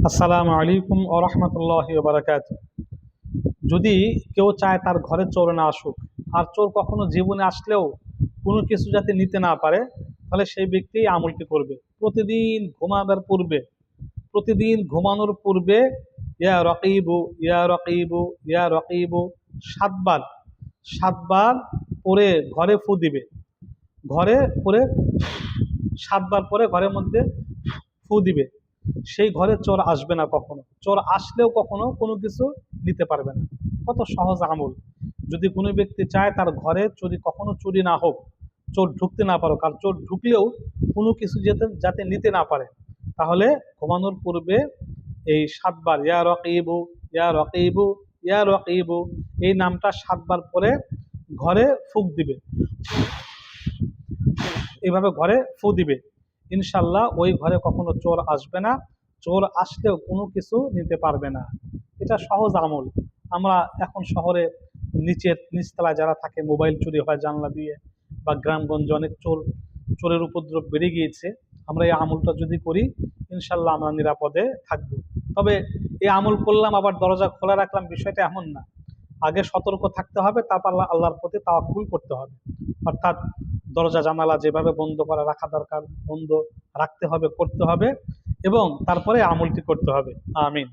আসসালামু আলাইকুম ওয়া রাহমাতুল্লাহি ওয়া বারাকাতুহু। যদি কেউ চায় তার ঘরে চোর না আসুক, আর চোর কখনো জীবনে আসলেও কোনো কিছু যাতে নিতে না পারে, তাহলে সেই ব্যক্তি এই আমলটি করবে। প্রতিদিন ঘুমানোর পূর্বে ইয়া রকিবু ইয়া রকিবু ইয়া রকিবু সাতবার সাতবার পরে ঘরে ফু দিবে। ঘরে পরে সাতবার পরে ঘরের মধ্যে ফু দিবে। সেই ঘরে চোর আসবে না, কখনো চোর আসলেও কখনো কোনো কিছু নিতে পারবে না। কত সহজ আমল! যদি কোনো ব্যক্তি চায় তার ঘরে চুরি কখনো চুরি না হোক, চোর ঢুকতে না পারো, কারণ চোর ঢুকলেও কোনো কিছু যাতে যাতে নিতে না পারে, তাহলে ঘুমানোর পূর্বে এই সাতবার ইয়া রকিবু ইয়া রকিবু ইয়া রকিবু এই নামটা সাতবার পরে ঘরে ফুঁক দিবে। এইভাবে ঘরে ফু দিবে, ইনশাল্লাহ ওই ঘরে কখনো চোর আসবে না। চোর আসলেও কোনো কিছু নিতে পারবে না। এটা সহজ আমল। আমরা এখন শহরে নিচতলায় যারা থাকে, মোবাইল চুরি হয় জানলা দিয়ে, বা গ্রামগঞ্জে অনেক চোরের উপদ্রব বেড়ে গিয়েছে। আমরা এই আমলটা যদি করি, ইনশাল্লাহ আমরা নিরাপদে থাকবো। তবে এই আমল করলাম আবার দরজা খোলা রাখলাম, বিষয়টা এমন না। আগে সতর্ক থাকতে হবে, তারপর আল্লাহর প্রতি তাওয়াক্কুল করতে হবে। অর্থাৎ দরজা জানালা যেভাবে বন্ধ করা রাখা দরকার, বন্ধ রাখতে হবে, করতে হবে, এবং তারপরে আমলটি করতে হবে। আমিন।